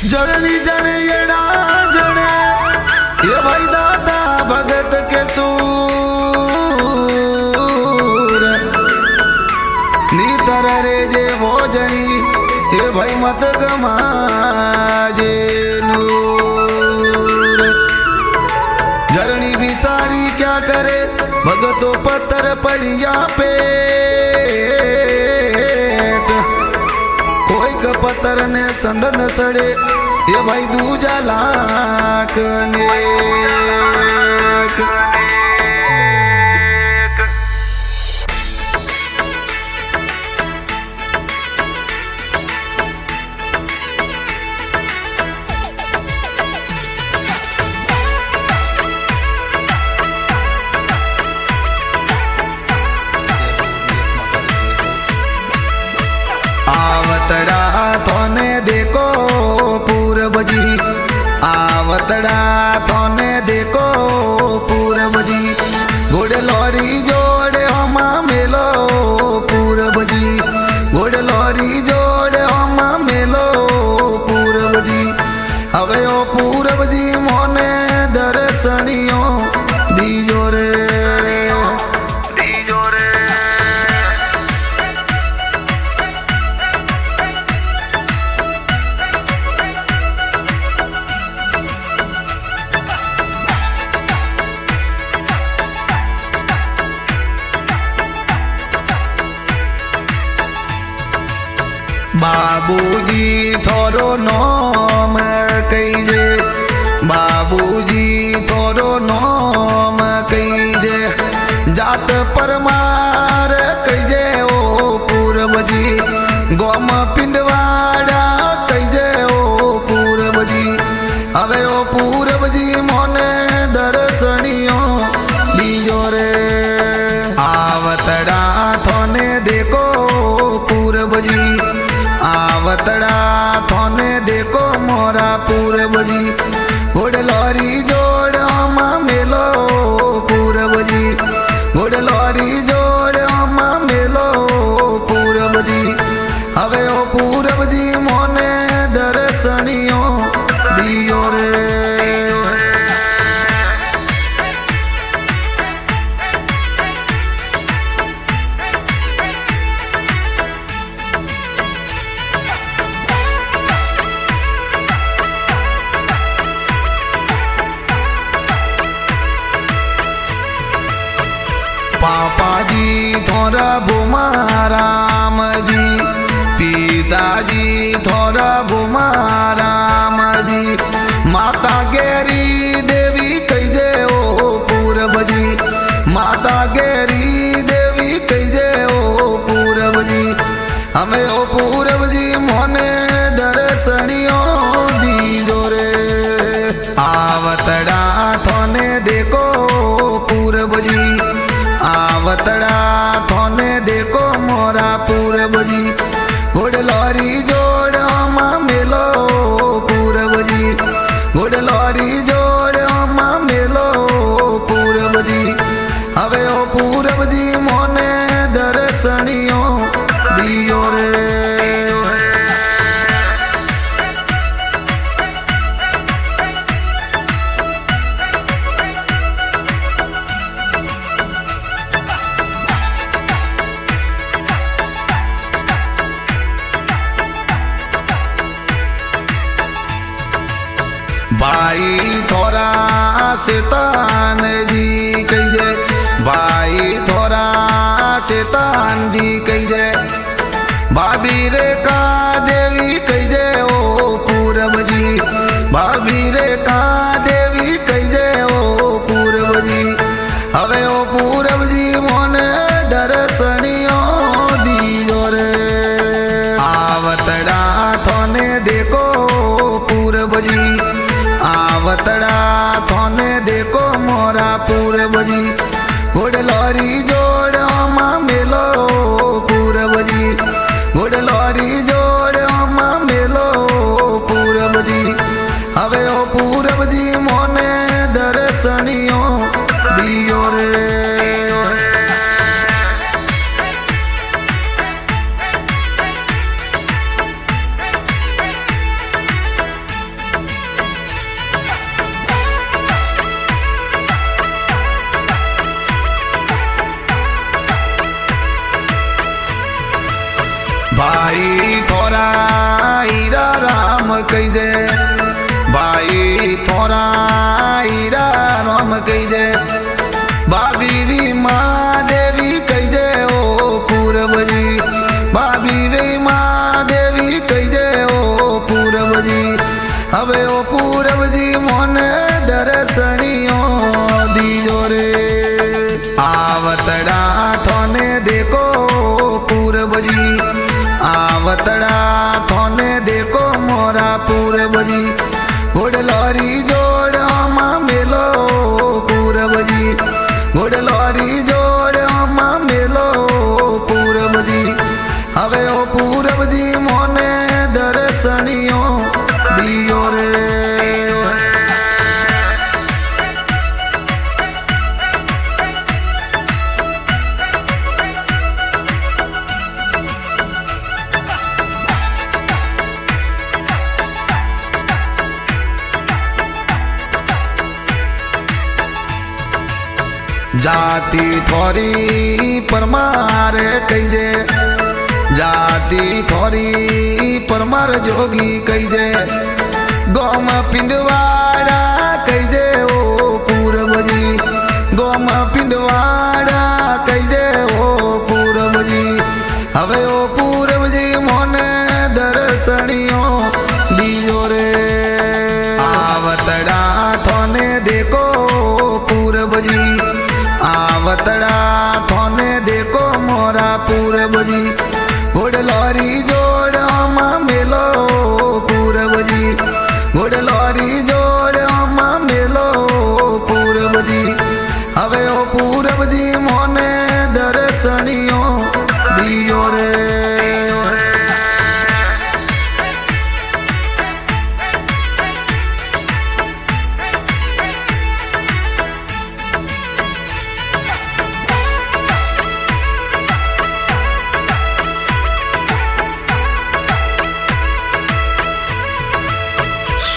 जड़नी जने येड़ा जने ये भाई दादा भगत के सूर नीतर रे जे भोजनी ये भाई मत गमाजे नूर। जरनी बिचारी क्या करे भगतो पत्थर पड़िया पे कोई का पत्थर ने संदन सड़े ये भाई दूजा लाख ने आवतड़ा थोने देखो पूरब जी, आवतड़ा थोने देखो पूरब जी, घोड़े लॉरी जोड़े हमा मेलो पूरब जी, घोड़े लॉरी जोड़े हमा मेलो पूरब जी। हवे ओ पूरब जी मोने दर्शनियो दीजो रे बाबूजी थोरो नोम कईजे, बाबूजी थोरो नोम कईजे, जात परमार कईजे ओ पूरब जी, गोम पिंडवाड़ा कईजे ओ पूरब जी। हवे ओ पूरब जी मोने दर्शनियो दीजो रे, आवतड़ा थोने देखो पूरब जी, आवतड़ा थोने देखो मोरा पूरब जी, घोड़े लॉरी जोड़ हमा मेलो पूरब जी, घोड़े लॉरी जोड़ हमा मेलो पूरब जी। हवे ओ पूरब जी मोने दर्शनियो दियो रे। पापा जी थोड़ा भूमा राम जी, पिताजी थोड़ा भूमा राम जी, माता गेरी देवी कईजे ओ पूरब जी, माता गेरी देवी कईजे ओ पूरब जी। हमें ओ पूरब जी मोने दर्शनियो दीजो रे, आवतड़ा थोने देखो पूरब जी, आवतड़ा थोने देखो मोरा पूरब जी, घोड़े लॉरी जोड़ हमा मेलो पूरब जी, घोड़े लॉरी जोड़ हमा मेलो पूरब जी। हवे ओ पूरब जी मोने दर्शनियो दियो रे। भाई थोड़ा शैतान जी कईजे, भाई थोड़ा शैतान जी कईजे, भाभी रेखा देवी कईजे ओ पूरब जी, भाभी रेखा देवी कईजे ओ पूरब जी। हवे ओ पूरब जी मोने दर्शनियो दीजो रे, आवतड़ा थोने देखो पूरब जी, आवतड़ा थोने देखो मोरा पूरब जी, घोड़े लॉरी जोड़ हमा मेलो पूरब जी, घोड़े लॉरी जोड़ हमा मेलो पूरब जी। हवे ओ पूरब जी मोने दर्शनियो दियो रे। भाई थोरा हीरा राम कही जे भाई थोरा हीरा राम कही जे भाभी री माँ देवी कही जे ओ पूरब जी भाभी री माँ देवी कही जे ओ पूरब जी हवे ओ पूरब जी मोने दर्शनियो दीजो रे आवतड़ा थोने देखो पूरब जी आवतड़ा थोने देखो मोरा पूरब जी घोड़लोरी जोड़ अमा मेलो पूरब जी घोड़लोरी जोड़ अमा मेलो पूरब जी हवे ओ पूरब जी मोने दर्शनियो दियो रे जाति थोरी परमार कहीजे जाति थोरी परमार जोगी कहीजे गोम पिंडवाड़ा कहीजे ओ पूरब जी गोम पिंडवाड़ा कहीजे ओ पूरब जी हवे ओ पूरब जी मोने दर्शनियो दीजो रे आवतड़ा थोने देखो पूरब जी आवतड़ा थोने देखो मोरा पूरब जी घोड़लोरी जोड़ अमा मेलो पूरब जी घोड़लोरी जोड़ अमा मेलो पूरब जी हवे ओ पूरब जी मोने दर्शनियो दियो रे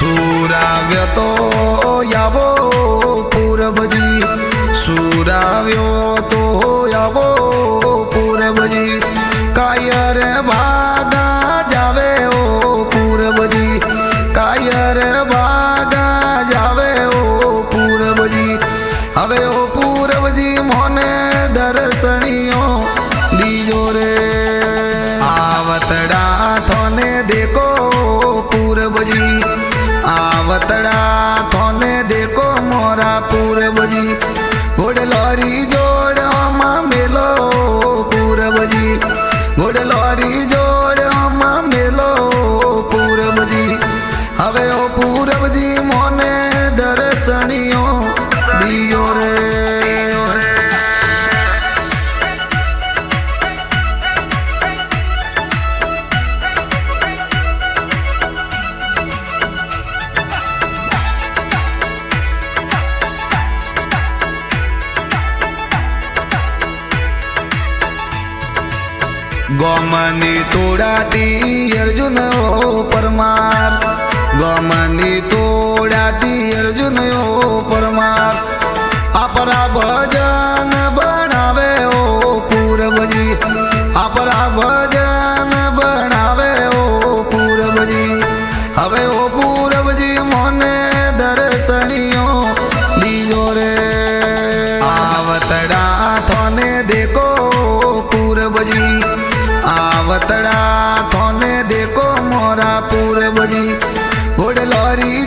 सूराव्यो तो यावो पूरब जी सूराव्यो तो यावो पूरब जी कायर भागा जावे ओ पूरब जी कायर भागा जावे ओ पूरब जी हवे ओ पूरब जी मोने दर्शनियो दीजो रे आवतड़ा थोने देखो पूरब जी आवतड़ा थोने देखो मोरा पूरब जी घोड़लोरी जोड़ अमा मेलो पूरब जी घोड़लोरी जोड़ अमा मेलो पूरब जी हवे ओ पूरब जी मोने दर्शनियो दियो रे गोमनी तोड़ाती अर्जुन ओ परमार गोमनी तोड़ाती अर्जुन ओ परमार अपरा भजन बनावे ओ पूरब जी अपरा भजन बनावे ओ पूरब जी हवे ओ पूरब जी मोने दर्शनियो दीजो रे आवतड़ा थोने देखो पूरब जी आवतड़ा थोने देखो मोरा पूरब जी घोड़लोरी